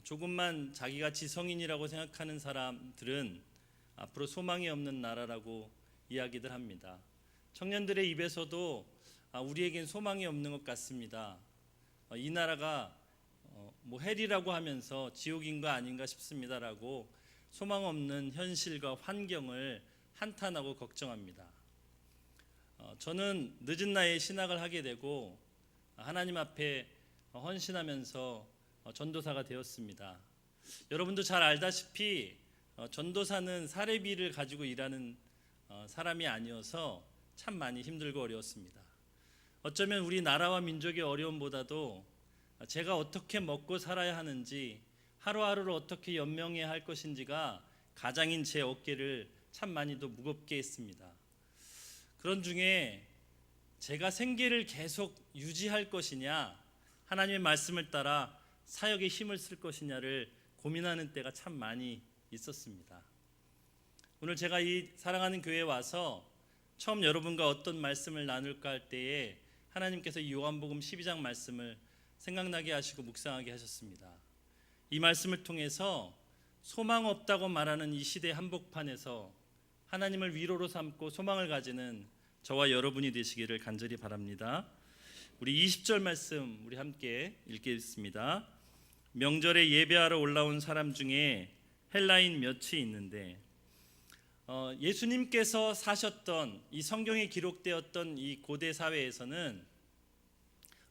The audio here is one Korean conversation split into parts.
조금만 자기가 지성인이라고 생각하는 사람들은 앞으로 소망이 없는 나라라고 이야기들 합니다. 청년들의 입에서도 우리에겐 소망이 없는 것 같습니다. 이 나라가 뭐 헬이라고 하면서 지옥인가 아닌가 싶습니다라고 소망 없는 현실과 환경을 한탄하고 걱정합니다. 저는 늦은 나이에 신학을 하게 되고 하나님 앞에 헌신하면서 전도사가 되었습니다. 여러분도 잘 알다시피 전도사는 사례비를 가지고 일하는 사람이 아니어서 참 많이 힘들고 어려웠습니다. 어쩌면 우리 나라와 민족의 어려움보다도 제가 어떻게 먹고 살아야 하는지, 하루하루를 어떻게 연명해야 할 것인지가 가장인 제 어깨를 참 많이도 무겁게 했습니다. 그런 중에 제가 생계를 계속 유지할 것이냐, 하나님의 말씀을 따라 사역에 힘을 쓸 것이냐를 고민하는 때가 참 많이 있었습니다. 오늘 제가 이 사랑하는 교회에 와서 처음 여러분과 어떤 말씀을 나눌까 할 때에 하나님께서 이 요한복음 12장 말씀을 생각나게 하시고 묵상하게 하셨습니다. 이 말씀을 통해서 소망 없다고 말하는 이 시대 한복판에서 하나님을 위로로 삼고 소망을 가지는 저와 여러분이 되시기를 간절히 바랍니다. 우리 20절 말씀 우리 함께 읽겠습니다. 명절에 예배하러 올라온 사람 중에 헬라인 몇이 있는데, 예수님께서 사셨던 이 성경에 기록되었던 이 고대 사회에서는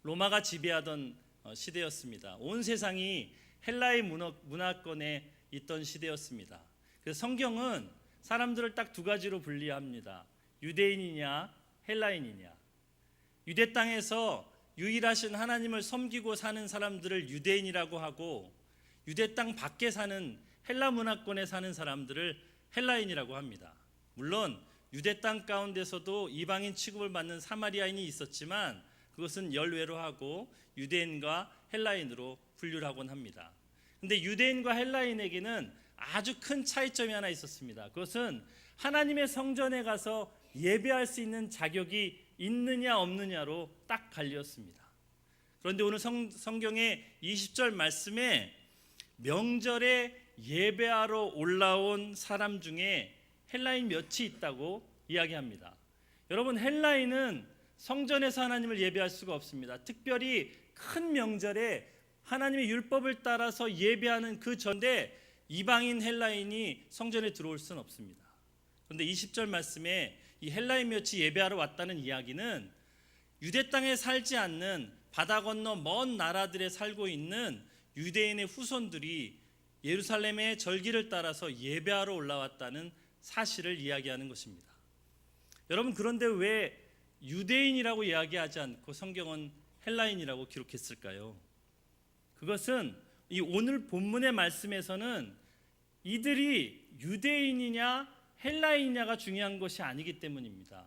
로마가 지배하던 시대였습니다. 온 세상이 헬라의 문화권에 있던 시대였습니다. 그래서 성경은 사람들을 딱 두 가지로 분리합니다. 유대인이냐 헬라인이냐. 유대 땅에서 유일하신 하나님을 섬기고 사는 사람들을 유대인이라고 하고, 유대 땅 밖에 사는 헬라 문화권에 사는 사람들을 헬라인이라고 합니다. 물론 유대 땅 가운데서도 이방인 취급을 받는 사마리아인이 있었지만 그것은 열외로 하고 유대인과 헬라인으로 분류를 하곤 합니다. 그런데 유대인과 헬라인에게는 아주 큰 차이점이 하나 있었습니다. 그것은 하나님의 성전에 가서 예배할 수 있는 자격이 있느냐 없느냐로 딱 갈렸습니다. 그런데 오늘 성경의 20절 말씀에 명절에 예배하러 올라온 사람 중에 헬라인 몇이 있다고 이야기합니다. 여러분, 헬라인은 성전에서 하나님을 예배할 수가 없습니다. 특별히 큰 명절에 하나님의 율법을 따라서 예배하는 그 전에 이방인 헬라인이 성전에 들어올 수는 없습니다. 그런데 20절 말씀에 이 헬라인 몇이 예배하러 왔다는 이야기는 유대 땅에 살지 않는 바다 건너 먼 나라들에 살고 있는 유대인의 후손들이 예루살렘의 절기를 따라서 예배하러 올라왔다는 사실을 이야기하는 것입니다. 여러분, 그런데 왜 유대인이라고 이야기하지 않고 성경은 헬라인이라고 기록했을까요? 그것은 이 오늘 본문의 말씀에서는 이들이 유대인이냐 헬라인이냐가 중요한 것이 아니기 때문입니다.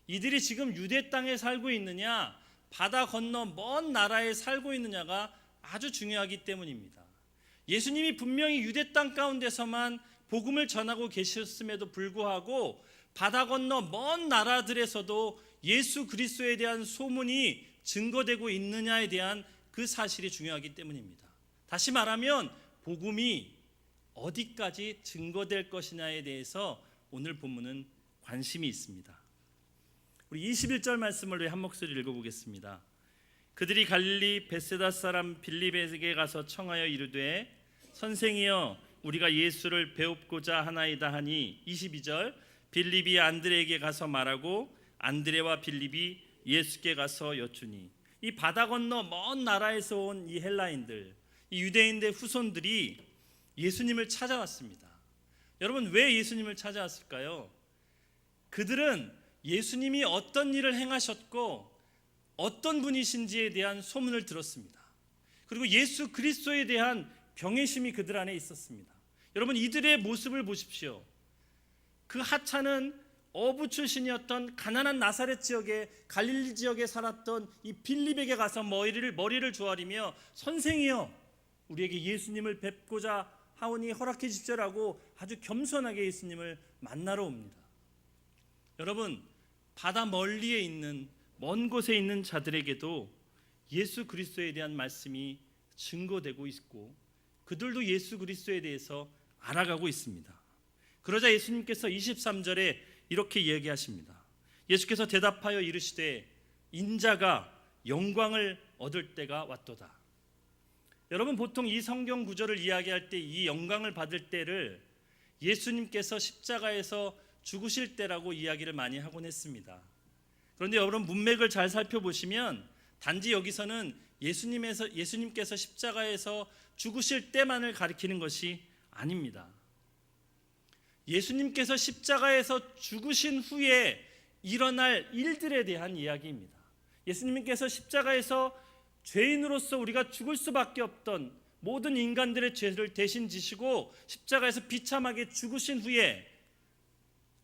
이들이 지금 유대 땅에 살고 있느냐 바다 건너 먼 나라에 살고 있느냐가 아주 중요하기 때문입니다. 예수님이 분명히 유대 땅 가운데서만 복음을 전하고 계셨음에도 불구하고 바다 건너 먼 나라들에서도 예수 그리스도에 대한 소문이 증거되고 있느냐에 대한 그 사실이 중요하기 때문입니다. 다시 말하면 복음이 어디까지 증거될 것이냐에 대해서 오늘 본문은 관심이 있습니다. 우리 21절 말씀을 한 목소리 읽어보겠습니다. 그들이 갈릴리 벳세다 사람 빌립에게 가서 청하여 이르되 선생이여 우리가 예수를 배웁고자 하나이다 하니, 22절 빌립이 안드레에게 가서 말하고 안드레와 빌립이 예수께 가서 여쭈니. 이 바다 건너 먼 나라에서 온 이 헬라인들, 이 유대인들 후손들이 예수님을 찾아왔습니다. 여러분, 왜 예수님을 찾아왔을까요? 그들은 예수님이 어떤 일을 행하셨고 어떤 분이신지에 대한 소문을 들었습니다. 그리고 예수 그리스도에 대한 경외심이 그들 안에 있었습니다. 여러분, 이들의 모습을 보십시오. 그 하찮은 어부 출신이었던 가난한 나사렛 지역에, 갈릴리 지역에 살았던 이 빌립에게 가서 머리를 조아리며 선생이여 우리에게 예수님을 뵙고자 하오니 허락해 주십시오라고 아주 겸손하게 예수님을 만나러 옵니다. 여러분, 바다 멀리에 있는 먼 곳에 있는 자들에게도 예수 그리스도에 대한 말씀이 증거되고 있고 그들도 예수 그리스도에 대해서 알아가고 있습니다. 그러자 예수님께서 23절에 이렇게 이야기하십니다. 예수께서 대답하여 이르시되 인자가 영광을 얻을 때가 왔도다. 여러분, 보통 이 성경 구절을 이야기할 때 이 영광을 받을 때를 예수님께서 십자가에서 죽으실 때라고 이야기를 많이 하곤 했습니다. 그런데 여러분, 문맥을 잘 살펴보시면 단지 여기서는 예수님께서 십자가에서 죽으실 때만을 가리키는 것이 아닙니다. 예수님께서 십자가에서 죽으신 후에 일어날 일들에 대한 이야기입니다. 예수님께서 십자가에서 죄인으로서 우리가 죽을 수밖에 없던 모든 인간들의 죄를 대신 지시고 십자가에서 비참하게 죽으신 후에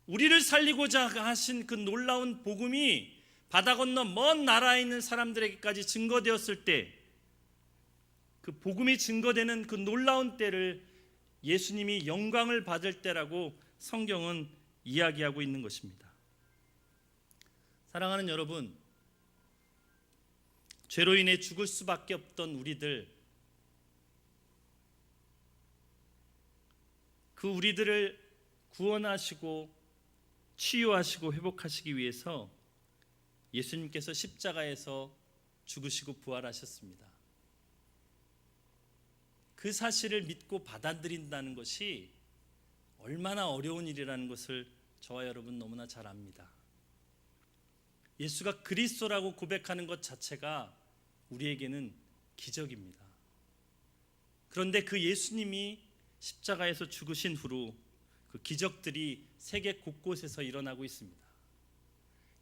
우리를 살리고자 하신 그 놀라운 복음이 바다 건너 먼 나라에 있는 사람들에게까지 증거되었을 때, 그 복음이 증거되는 그 놀라운 때를 예수님이 영광을 받을 때라고 성경은 이야기하고 있는 것입니다. 사랑하는 여러분, 죄로 인해 죽을 수밖에 없던 우리들, 그 우리들을 구원하시고 치유하시고 회복하시기 위해서 예수님께서 십자가에서 죽으시고 부활하셨습니다. 그 사실을 믿고 받아들인다는 것이 얼마나 어려운 일이라는 것을 저와 여러분 너무나 잘 압니다. 예수가 그리스도라고 고백하는 것 자체가 우리에게는 기적입니다. 그런데 그 예수님이 십자가에서 죽으신 후로 그 기적들이 세계 곳곳에서 일어나고 있습니다.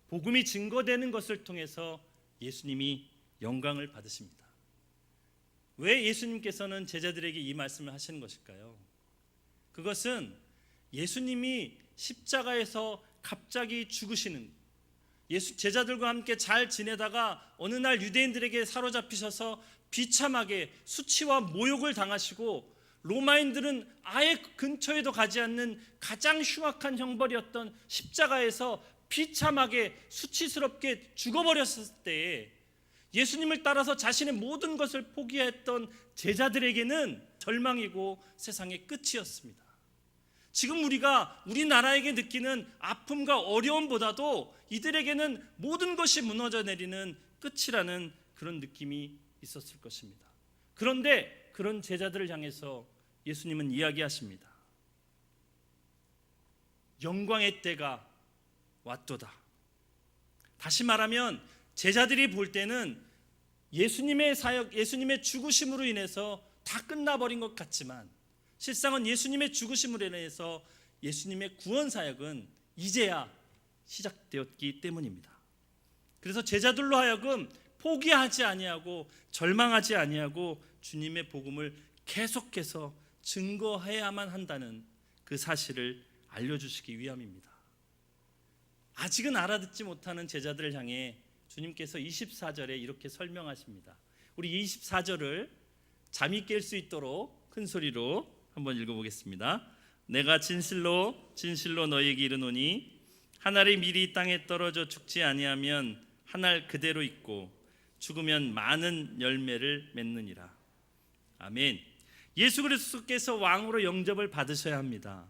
복음이 증거되는 것을 통해서 예수님이 영광을 받으십니다. 왜 예수님께서는 제자들에게 이 말씀을 하시는 것일까요? 그것은 예수님이 십자가에서 갑자기 죽으시는, 제자들과 함께 잘 지내다가 어느 날 유대인들에게 사로잡히셔서 비참하게 수치와 모욕을 당하시고 로마인들은 아예 근처에도 가지 않는 가장 흉악한 형벌이었던 십자가에서 비참하게 수치스럽게 죽어버렸을 때에 예수님을 따라서 자신의 모든 것을 포기했던 제자들에게는 절망이고 세상의 끝이었습니다. 지금 우리나라에게 느끼는 아픔과 어려움보다도 이들에게는 모든 것이 무너져 내리는 끝이라는 그런 느낌이 있었을 것입니다. 그런데 그런 제자들을 향해서 예수님은 이야기하십니다. 영광의 때가 왔도다. 다시 말하면 제자들이 볼 때는 예수님의 사역, 예수님의 죽으심으로 인해서 다 끝나버린 것 같지만 실상은 예수님의 죽으심으로 인해서 예수님의 구원 사역은 이제야 시작되었기 때문입니다. 그래서 제자들로 하여금 포기하지 아니하고 절망하지 아니하고 주님의 복음을 계속해서 증거해야만 한다는 그 사실을 알려주시기 위함입니다. 아직은 알아듣지 못하는 제자들을 향해 주님께서 24절에 이렇게 설명하십니다. 우리 24절을 잠이 깰 수 있도록 큰 소리로 한번 읽어보겠습니다. 내가 진실로 진실로 너희에게 이르노니 한 알이 미리 이 땅에 떨어져 죽지 아니하면 한 알 그대로 있고 죽으면 많은 열매를 맺느니라. 아멘. 예수 그리스도께서 왕으로 영접을 받으셔야 합니다.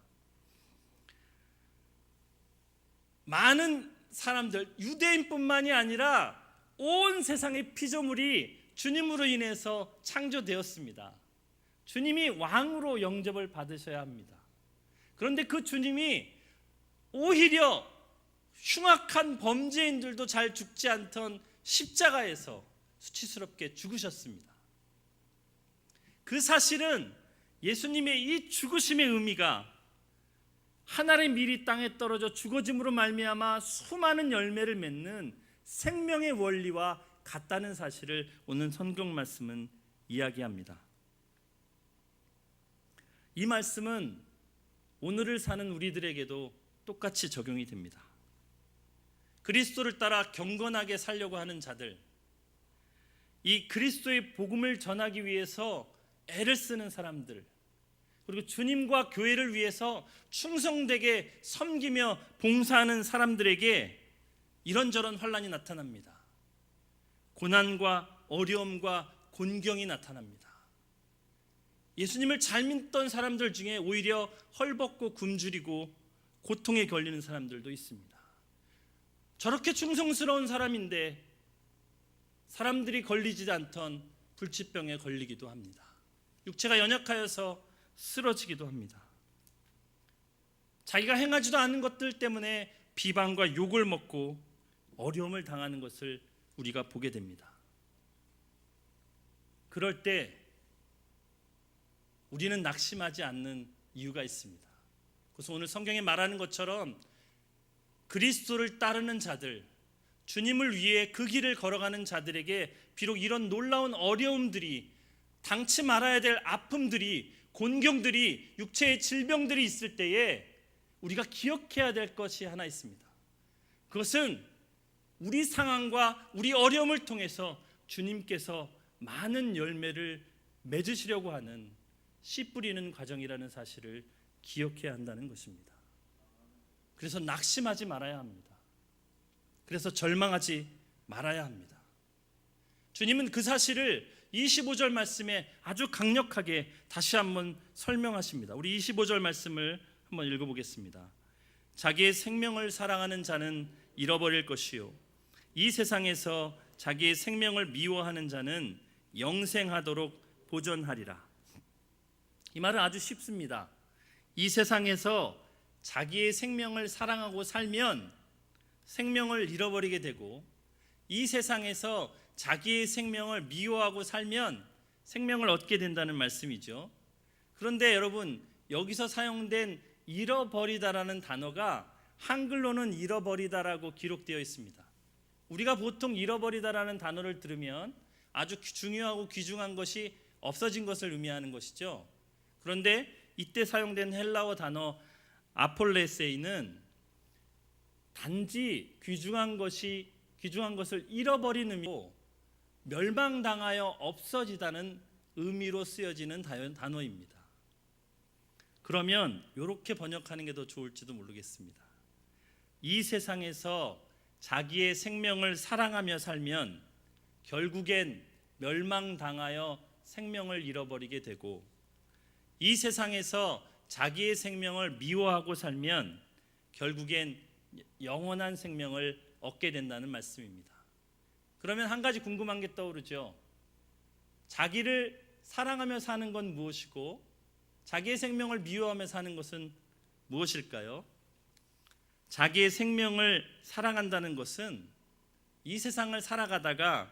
많은 사람들, 유대인뿐만이 아니라 온 세상의 피조물이 주님으로 인해서 창조되었습니다. 주님이 왕으로 영접을 받으셔야 합니다. 그런데 그 주님이 오히려 흉악한 범죄인들도 잘 죽지 않던 십자가에서 수치스럽게 죽으셨습니다. 그 사실은 예수님의 이 죽으심의 의미가 하늘의 밀이 땅에 떨어져 죽어짐으로 말미암아 수많은 열매를 맺는 생명의 원리와 같다는 사실을 오늘 성경 말씀은 이야기합니다. 이 말씀은 오늘을 사는 우리들에게도 똑같이 적용이 됩니다. 그리스도를 따라 경건하게 살려고 하는 자들, 이 그리스도의 복음을 전하기 위해서 애를 쓰는 사람들, 그리고 주님과 교회를 위해서 충성되게 섬기며 봉사하는 사람들에게 이런저런 환난이 나타납니다. 고난과 어려움과 곤경이 나타납니다. 예수님을 잘 믿던 사람들 중에 오히려 헐벗고 굶주리고 고통에 걸리는 사람들도 있습니다. 저렇게 충성스러운 사람인데 사람들이 걸리지 않던 불치병에 걸리기도 합니다. 육체가 연약하여서 쓰러지기도 합니다. 자기가 행하지도 않은 것들 때문에 비방과 욕을 먹고 어려움을 당하는 것을 우리가 보게 됩니다. 그럴 때 우리는 낙심하지 않는 이유가 있습니다. 그래서 오늘 성경에 말하는 것처럼 그리스도를 따르는 자들, 주님을 위해 그 길을 걸어가는 자들에게 비록 이런 놀라운 어려움들이, 당치 말아야 될 아픔들이, 곤경들이, 육체의 질병들이 있을 때에 우리가 기억해야 될 것이 하나 있습니다. 그것은 우리 상황과 우리 어려움을 통해서 주님께서 많은 열매를 맺으시려고 하는 씨 뿌리는 과정이라는 사실을 기억해야 한다는 것입니다. 그래서 낙심하지 말아야 합니다. 그래서 절망하지 말아야 합니다. 주님은 그 사실을 25절 말씀에 아주 강력하게 다시 한번 설명하십니다. 우리 25절 말씀을 한번 읽어보겠습니다. 자기의 생명을 사랑하는 자는 잃어버릴 것이요 이 세상에서 자기의 생명을 미워하는 자는 영생하도록 보존하리라. 이 말은 아주 쉽습니다. 이 세상에서 자기의 생명을 사랑하고 살면 생명을 잃어버리게 되고, 이 세상에서 자기의 생명을 미워하고 살면 생명을 얻게 된다는 말씀이죠. 그런데 여러분, 여기서 사용된 잃어버리다라는 단어가 한글로는 잃어버리다라고 기록되어 있습니다. 우리가 보통 잃어버리다라는 단어를 들으면 아주 중요하고 귀중한 것이 없어진 것을 의미하는 것이죠. 그런데 이때 사용된 헬라어 단어 아폴레세이는 단지 귀중한 것을 잃어버리는 의미고 멸망당하여 없어지다는 의미로 쓰여지는 단어입니다. 그러면 이렇게 번역하는 게 더 좋을지도 모르겠습니다. 이 세상에서 자기의 생명을 사랑하며 살면 결국엔 멸망당하여 생명을 잃어버리게 되고, 이 세상에서 자기의 생명을 미워하고 살면 결국엔 영원한 생명을 얻게 된다는 말씀입니다. 그러면 한 가지 궁금한 게 떠오르죠. 자기를 사랑하며 사는 건 무엇이고 자기의 생명을 미워하며 사는 것은 무엇일까요? 자기의 생명을 사랑한다는 것은 이 세상을 살아가다가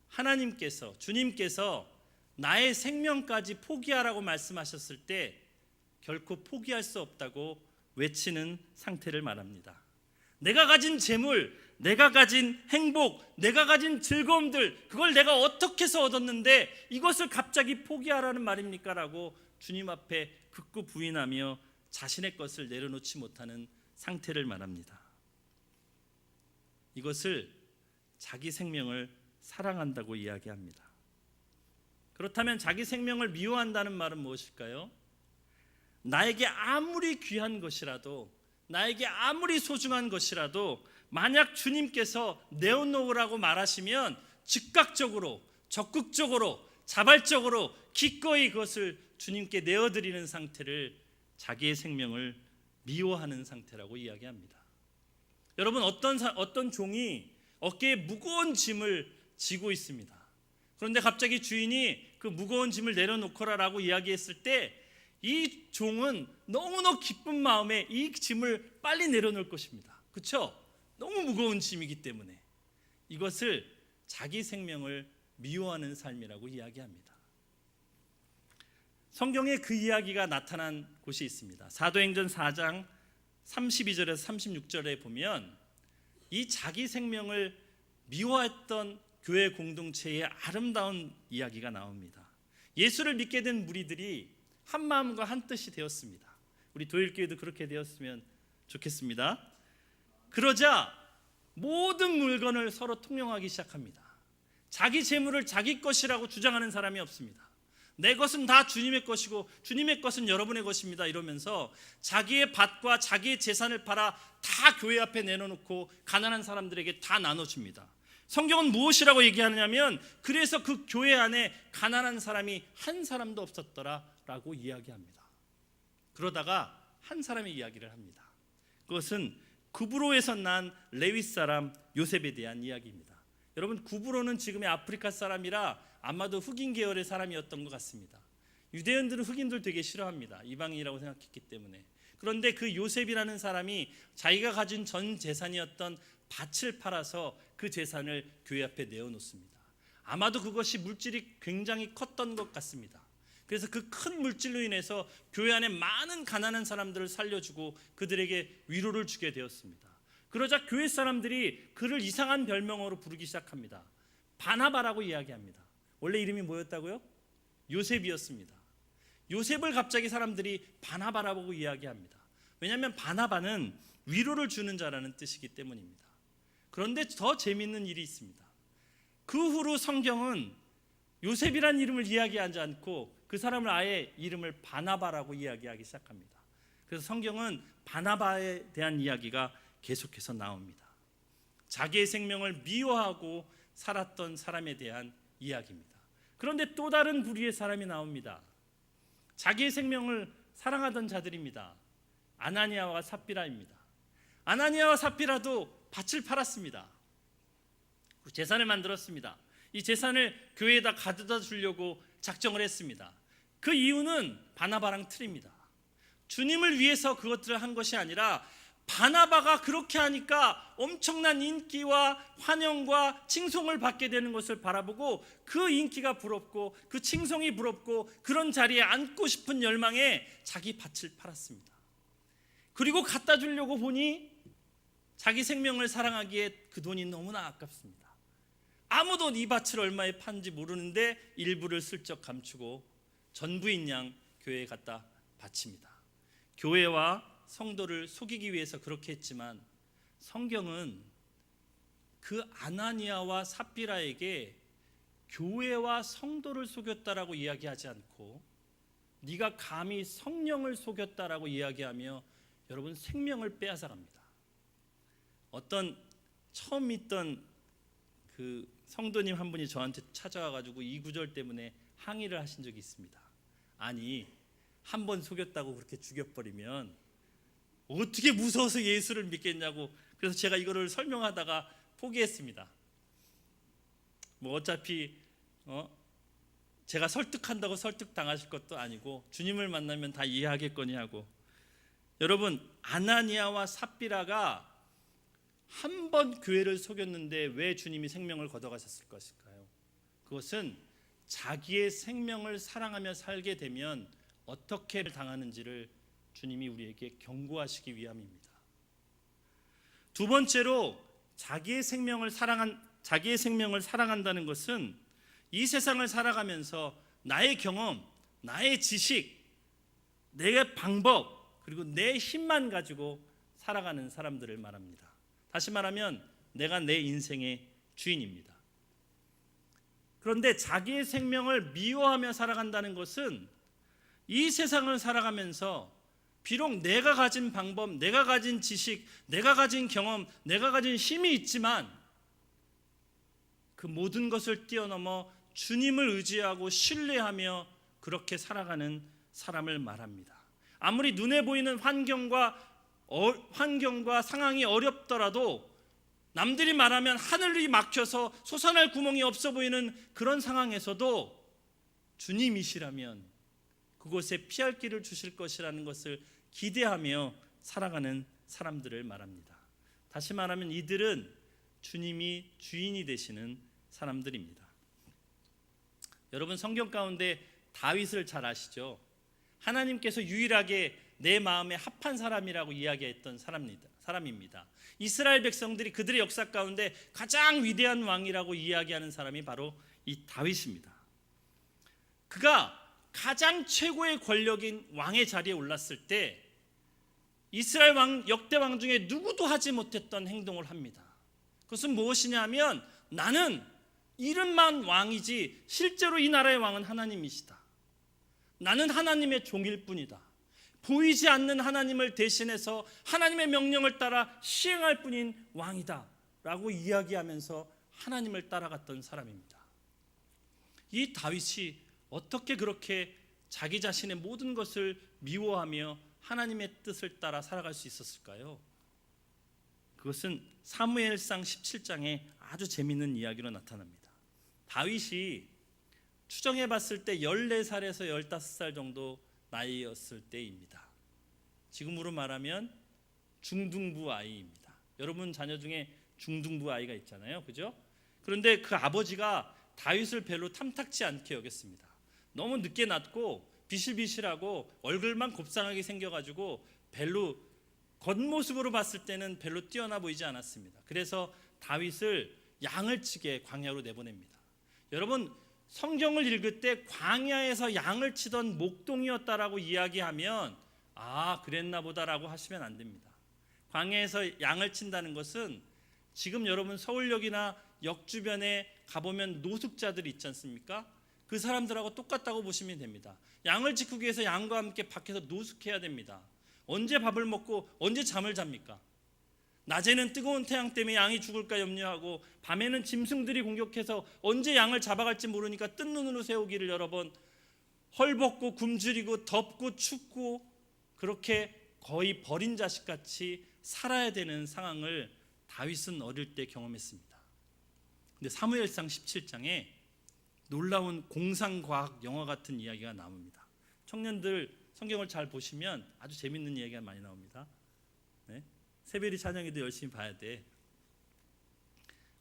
하나님께서, 주님께서 나의 생명까지 포기하라고 말씀하셨을 때 결코 포기할 수 없다고 외치는 상태를 말합니다. 내가 가진 재물, 내가 가진 행복, 내가 가진 즐거움들, 그걸 내가 어떻게 해서 얻었는데 이것을 갑자기 포기하라는 말입니까? 라고 주님 앞에 극구 부인하며 자신의 것을 내려놓지 못하는 상태를 말합니다. 이것을 자기 생명을 사랑한다고 이야기합니다. 그렇다면 자기 생명을 미워한다는 말은 무엇일까요? 나에게 아무리 귀한 것이라도, 나에게 아무리 소중한 것이라도 만약 주님께서 내어놓으라고 말하시면 즉각적으로, 적극적으로, 자발적으로 기꺼이 그것을 주님께 내어드리는 상태를 자기의 생명을 미워하는 상태라고 이야기합니다. 여러분, 어떤 종이 어깨에 무거운 짐을 지고 있습니다. 그런데 갑자기 주인이 그 무거운 짐을 내려놓거라라고 이야기했을 때 이 종은 너무너무 기쁜 마음에 이 짐을 빨리 내려놓을 것입니다. 그렇죠? 너무 무거운 짐이기 때문에 이것을 자기 생명을 미워하는 삶이라고 이야기합니다. 성경에 그 이야기가 나타난 곳이 있습니다. 사도행전 4장 32절에서 36절에 보면 이 자기 생명을 미워했던 교회 공동체의 아름다운 이야기가 나옵니다. 예수를 믿게 된 무리들이 한 마음과 한 뜻이 되었습니다. 우리 도일교회도 그렇게 되었으면 좋겠습니다. 그러자 모든 물건을 서로 통용하기 시작합니다. 자기 재물을 자기 것이라고 주장하는 사람이 없습니다. 내 것은 다 주님의 것이고 주님의 것은 여러분의 것입니다. 이러면서 자기의 밭과 자기의 재산을 팔아 다 교회 앞에 내놓고 가난한 사람들에게 다 나눠줍니다. 성경은 무엇이라고 얘기하느냐면 그래서 그 교회 안에 가난한 사람이 한 사람도 없었더라라고 이야기합니다. 그러다가 한 사람의 이야기를 합니다. 그것은 구브로에서 난 레위 사람 요셉에 대한 이야기입니다. 여러분, 구브로는 지금의 아프리카 사람이라 아마도 흑인 계열의 사람이었던 것 같습니다. 유대인들은 흑인들 되게 싫어합니다. 이방인이라고 생각했기 때문에. 그런데 그 요셉이라는 사람이 자기가 가진 전 재산이었던 밭을 팔아서 그 재산을 교회 앞에 내어놓습니다. 아마도 그것이 물질이 굉장히 컸던 것 같습니다. 그래서 그 큰 물질로 인해서 교회 안에 많은 가난한 사람들을 살려주고 그들에게 위로를 주게 되었습니다. 그러자 교회 사람들이 그를 이상한 별명으로 부르기 시작합니다. 바나바라고 이야기합니다. 원래 이름이 뭐였다고요? 요셉이었습니다. 요셉을 갑자기 사람들이 바나바라고 이야기합니다. 왜냐하면 바나바는 위로를 주는 자라는 뜻이기 때문입니다. 그런데 더 재미있는 일이 있습니다. 그 후로 성경은 요셉이라는 이름을 이야기하지 않고 그 사람을 아예 이름을 바나바라고 이야기하기 시작합니다. 그래서 성경은 바나바에 대한 이야기가 계속해서 나옵니다. 자기의 생명을 미워하고 살았던 사람에 대한 이야기입니다. 그런데 또 다른 부류의 사람이 나옵니다. 자기의 생명을 사랑하던 자들입니다. 아나니아와 삽비라입니다. 아나니아와 삽비라도 밭을 팔았습니다. 재산을 만들었습니다. 이 재산을 교회에다 가져다 주려고 작정을 했습니다. 그 이유는 바나바랑 틀립니다. 주님을 위해서 그것들을 한 것이 아니라 바나바가 그렇게 하니까 엄청난 인기와 환영과 칭송을 받게 되는 것을 바라보고 그 인기가 부럽고 그 칭송이 부럽고 그런 자리에 앉고 싶은 열망에 자기 밭을 팔았습니다. 그리고 갖다 주려고 보니 자기 생명을 사랑하기에 그 돈이 너무나 아깝습니다. 아무도 이 밭을 얼마에 판지 모르는데 일부를 슬쩍 감추고 전부인 양 교회에 갖다 바칩니다. 교회와 성도를 속이기 위해서 그렇게 했지만 성경은 그 아나니아와 삽비라에게 교회와 성도를 속였다라고 이야기하지 않고 네가 감히 성령을 속였다라고 이야기하며 여러분 생명을 빼앗아갑니다. 어떤 처음 믿던 그 성도님 한 분이 저한테 찾아와가지고 이 구절 때문에 항의를 하신 적이 있습니다. 아니, 한 번 속였다고 그렇게 죽여버리면 어떻게 무서워서 예수를 믿겠냐고. 그래서 제가 이거를 설명하다가 포기했습니다. 뭐 어차피 제가 설득한다고 설득당하실 것도 아니고 주님을 만나면 다 이해하겠거니 하고. 여러분, 아나니아와 삽비라가 한 번 교회를 속였는데 왜 주님이 생명을 걷어가셨을 것일까요? 그것은 자기의 생명을 사랑하며 살게 되면 어떻게 당하는지를 주님이 우리에게 경고하시기 위함입니다. 두 번째로 자기의 생명을 사랑한다는 것은 이 세상을 살아가면서 나의 경험, 나의 지식, 내 방법, 그리고 내 힘만 가지고 살아가는 사람들을 말합니다. 다시 말하면 내가 내 인생의 주인입니다. 그런데 자기의 생명을 미워하며 살아간다는 것은 이 세상을 살아가면서 비록 내가 가진 방법, 내가 가진 지식, 내가 가진 경험, 내가 가진 힘이 있지만 그 모든 것을 뛰어넘어 주님을 의지하고 신뢰하며 그렇게 살아가는 사람을 말합니다. 아무리 눈에 보이는 환경과 상황이 어렵더라도 남들이 말하면 하늘이 막혀서 솟아날 구멍이 없어 보이는 그런 상황에서도 주님이시라면 그곳에 피할 길을 주실 것이라는 것을 기대하며 살아가는 사람들을 말합니다. 다시 말하면 이들은 주님이 주인이 되시는 사람들입니다. 여러분, 성경 가운데 다윗을 잘 아시죠? 하나님께서 유일하게 내 마음에 합한 사람이라고 이야기했던 사람입니다. 이스라엘 백성들이 그들의 역사 가운데 가장 위대한 왕이라고 이야기하는 사람이 바로 이 다윗입니다. 그가 가장 최고의 권력인 왕의 자리에 올랐을 때 이스라엘 역대 왕 중에 누구도 하지 못했던 행동을 합니다. 그것은 무엇이냐 하면 나는 이름만 왕이지 실제로 이 나라의 왕은 하나님이시다. 나는 하나님의 종일 뿐이다. 보이지 않는 하나님을 대신해서 하나님의 명령을 따라 시행할 뿐인 왕이다 라고 이야기하면서 하나님을 따라갔던 사람입니다. 이 다윗이 어떻게 그렇게 자기 자신의 모든 것을 미워하며 하나님의 뜻을 따라 살아갈 수 있었을까요? 그것은 사무엘상 17장에 아주 재미있는 이야기로 나타납니다. 다윗이 추정해 봤을 때 14살에서 15살 정도 나이였을 때입니다. 지금으로 말하면 중등부 아이입니다. 여러분 자녀 중에 중등부 아이가 있잖아요, 그죠? 그런데 그 아버지가 다윗을 별로 탐탁치 않게 여겼습니다. 너무 늦게 낳고 비실비실하고 얼굴만 곱상하게 생겨가지고 별로 겉모습으로 봤을 때는 별로 뛰어나 보이지 않았습니다. 그래서 다윗을 양을 치게 광야로 내보냅니다. 여러분 성경을 읽을 때 광야에서 양을 치던 목동이었다라고 이야기하면 그랬나 보다라고 하시면 안 됩니다. 광야에서 양을 친다는 것은 지금 여러분 서울역이나 역 주변에 가보면 노숙자들이 있지 않습니까? 그 사람들하고 똑같다고 보시면 됩니다. 양을 지키기 위해서 양과 함께 밖에서 노숙해야 됩니다. 언제 밥을 먹고 언제 잠을 잡니까? 낮에는 뜨거운 태양 때문에 양이 죽을까 염려하고 밤에는 짐승들이 공격해서 언제 양을 잡아갈지 모르니까 뜬 눈으로 세우기를 여러 번 헐벗고 굶주리고 덥고 춥고 그렇게 거의 버린 자식같이 살아야 되는 상황을 다윗은 어릴 때 경험했습니다. 근데 사무엘상 17장에 놀라운 공상과학 영화 같은 이야기가 나옵니다. 청년들 성경을 잘 보시면 아주 재밌는 이야기가 많이 나옵니다. 네? 새별이 찬양에도 열심히 봐야 돼.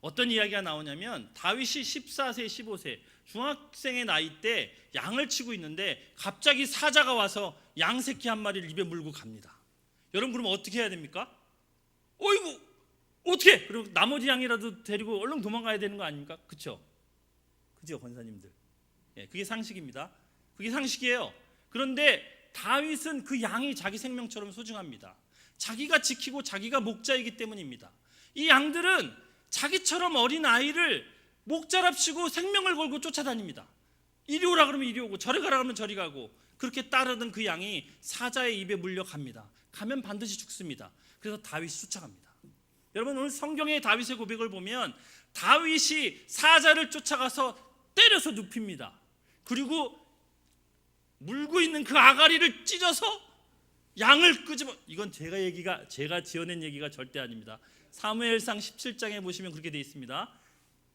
어떤 이야기가 나오냐면 다윗이 14세, 15세 중학생의 나이 때 양을 치고 있는데 갑자기 사자가 와서 양 새끼 한 마리를 입에 물고 갑니다. 여러분 그러면 어떻게 해야 됩니까? 어이구 어떻게? 그리고 나머지 양이라도 데리고 얼른 도망가야 되는 거 아닙니까? 그렇죠? 그죠 권사님들? 예, 그게 상식입니다. 그게 상식이에요. 그런데 다윗은 그 양이 자기 생명처럼 소중합니다. 자기가 지키고 자기가 목자이기 때문입니다. 이 양들은 자기처럼 어린 아이를 목자랍시고 생명을 걸고 쫓아다닙니다. 이리 오라 그러면 이리 오고 저리 가라 그러면 저리 가고 그렇게 따르던 그 양이 사자의 입에 물려갑니다. 가면 반드시 죽습니다. 그래서 다윗이 쫓아갑니다. 여러분 오늘 성경의 다윗의 고백을 보면 다윗이 사자를 쫓아가서 때려서 눕힙니다. 그리고 물고 있는 그 아가리를 찢어서 양을 끄집어 이건 제가 지어낸 얘기가 절대 아닙니다. 사무엘상 17장에 보시면 그렇게 되어 있습니다.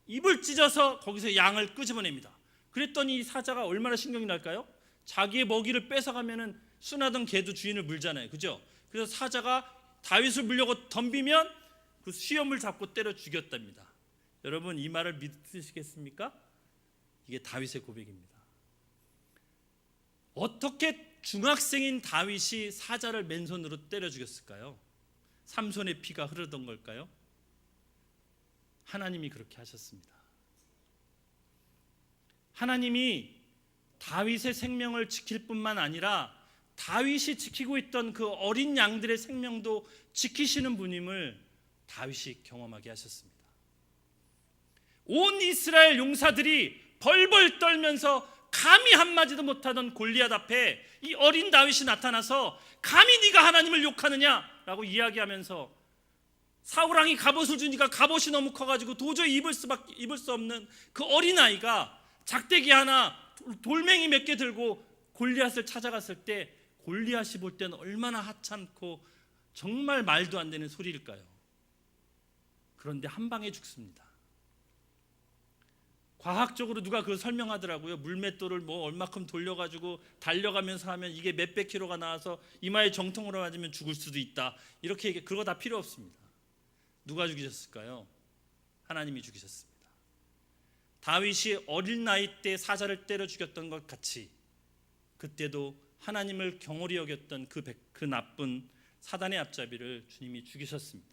입을 찢어서 거기서 양을 끄집어냅니다. 그랬더니 이 사자가 얼마나 신경이 날까요? 자기의 먹이를 뺏어가면은 순하던 개도 주인을 물잖아요, 그죠? 그래서 사자가 다윗을 물려고 덤비면 그 수염을 잡고 때려 죽였답니다. 여러분 이 말을 믿으시겠습니까? 이게 다윗의 고백입니다. 어떻게 중학생인 다윗이 사자를 맨손으로 때려 죽였을까요? 삼손의 피가 흐르던 걸까요? 하나님이 그렇게 하셨습니다. 하나님이 다윗의 생명을 지킬 뿐만 아니라 다윗이 지키고 있던 그 어린 양들의 생명도 지키시는 분임을 다윗이 경험하게 하셨습니다. 온 이스라엘 용사들이 벌벌 떨면서 감히 한마디도 못하던 골리앗 앞에 이 어린 다윗이 나타나서 감히 네가 하나님을 욕하느냐라고 이야기하면서 사울왕이 갑옷을 주니까 갑옷이 너무 커가지고 도저히 입을 수 없는 그 어린아이가 작대기 하나 돌멩이 몇 개 들고 골리앗을 찾아갔을 때 골리앗이 볼 때는 얼마나 하찮고 정말 말도 안 되는 소리일까요? 그런데 한 방에 죽습니다. 과학적으로 누가 그걸 설명하더라고요. 물맷돌을 뭐 얼마큼 돌려가지고 달려가면서 하면 이게 몇백 킬로가 나와서 이마에 정통으로 맞으면 죽을 수도 있다. 이렇게 그거 다 필요 없습니다. 누가 죽이셨을까요? 하나님이 죽이셨습니다. 다윗이 어린 나이 때 사자를 때려 죽였던 것 같이 그때도 하나님을 경홀히 여겼던 그 나쁜 사단의 앞잡이를 주님이 죽이셨습니다.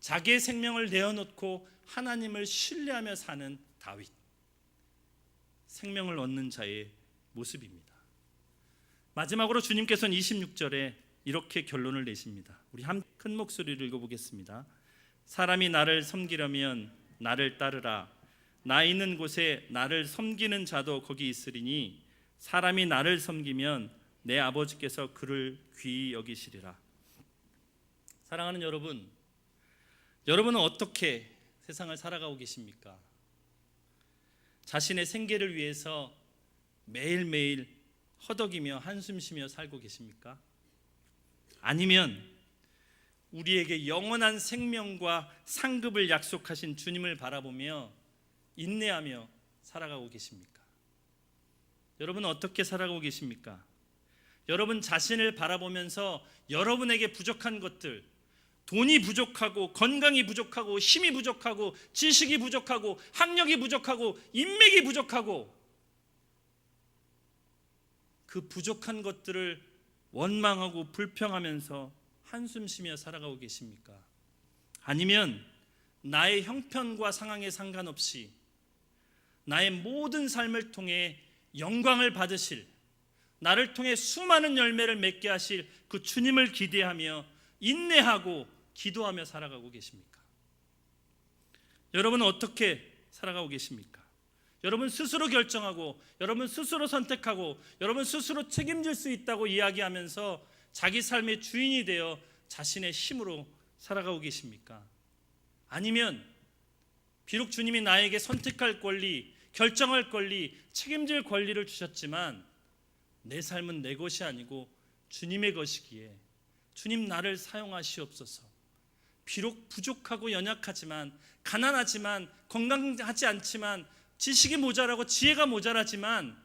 자기의 생명을 내어놓고 하나님을 신뢰하며 사는 다윗, 생명을 얻는 자의 모습입니다. 마지막으로 주님께서는 26절에 이렇게 결론을 내십니다. 우리 한 큰 목소리를 읽어보겠습니다. 사람이 나를 섬기려면 나를 따르라. 나 있는 곳에 나를 섬기는 자도 거기 있으리니 사람이 나를 섬기면 내 아버지께서 그를 귀히 여기시리라. 사랑하는 여러분, 여러분은 어떻게 세상을 살아가고 계십니까? 자신의 생계를 위해서 매일매일 허덕이며 한숨 쉬며 살고 계십니까? 아니면 우리에게 영원한 생명과 상급을 약속하신 주님을 바라보며 인내하며 살아가고 계십니까? 여러분은 어떻게 살아가고 계십니까? 여러분 자신을 바라보면서 여러분에게 부족한 것들, 돈이 부족하고 건강이 부족하고 힘이 부족하고 지식이 부족하고 학력이 부족하고 인맥이 부족하고 그 부족한 것들을 원망하고 불평하면서 한숨 쉬며 살아가고 계십니까? 아니면 나의 형편과 상황에 상관없이 나의 모든 삶을 통해 영광을 받으실, 나를 통해 수많은 열매를 맺게 하실 그 주님을 기대하며 인내하고 기도하며 살아가고 계십니까? 여러분은 어떻게 살아가고 계십니까? 여러분 스스로 결정하고 여러분 스스로 선택하고 여러분 스스로 책임질 수 있다고 이야기하면서 자기 삶의 주인이 되어 자신의 힘으로 살아가고 계십니까? 아니면 비록 주님이 나에게 선택할 권리, 결정할 권리, 책임질 권리를 주셨지만 내 삶은 내 것이 아니고 주님의 것이기에 주님 나를 사용하시옵소서. 비록 부족하고 연약하지만 가난하지만 건강하지 않지만 지식이 모자라고 지혜가 모자라지만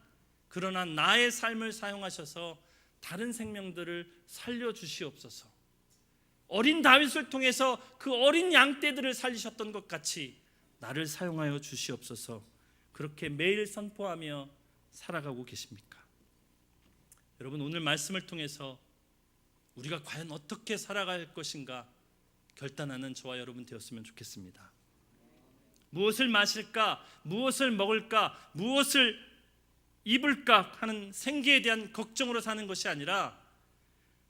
그러나 나의 삶을 사용하셔서 다른 생명들을 살려주시옵소서. 어린 다윗을 통해서 그 어린 양떼들을 살리셨던 것 같이 나를 사용하여 주시옵소서. 그렇게 매일 선포하며 살아가고 계십니까? 여러분 오늘 말씀을 통해서 우리가 과연 어떻게 살아갈 것인가 결단하는 저와 여러분 되었으면 좋겠습니다. 무엇을 마실까, 무엇을 먹을까, 무엇을 입을까 하는 생계에 대한 걱정으로 사는 것이 아니라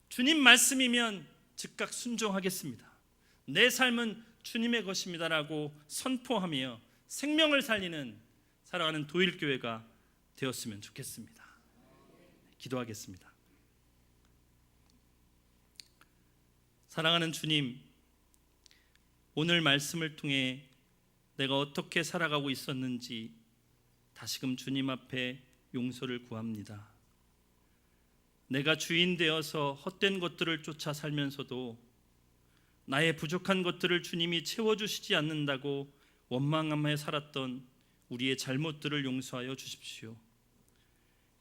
주님 말씀이면 즉각 순종하겠습니다. 내 삶은 주님의 것입니다라고 선포하며 생명을 살리는 살아가는 도일교회가 되었으면 좋겠습니다. 기도하겠습니다. 사랑하는 주님, 오늘 말씀을 통해 내가 어떻게 살아가고 있었는지 다시금 주님 앞에 용서를 구합니다. 내가 주인 되어서 헛된 것들을 쫓아 살면서도 나의 부족한 것들을 주님이 채워주시지 않는다고 원망하며 살았던 우리의 잘못들을 용서하여 주십시오.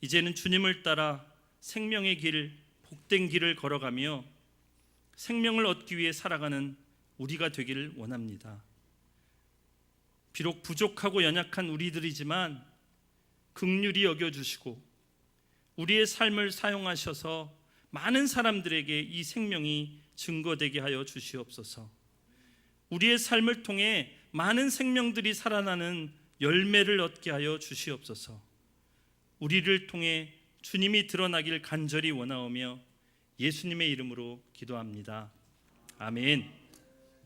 이제는 주님을 따라 생명의 길, 복된 길을 걸어가며 생명을 얻기 위해 살아가는 우리가 되기를 원합니다. 비록 부족하고 연약한 우리들이지만 긍휼히 여겨주시고 우리의 삶을 사용하셔서 많은 사람들에게 이 생명이 증거되게 하여 주시옵소서. 우리의 삶을 통해 많은 생명들이 살아나는 열매를 얻게 하여 주시옵소서. 우리를 통해 주님이 드러나길 간절히 원하오며 예수님의 이름으로 기도합니다. 아멘.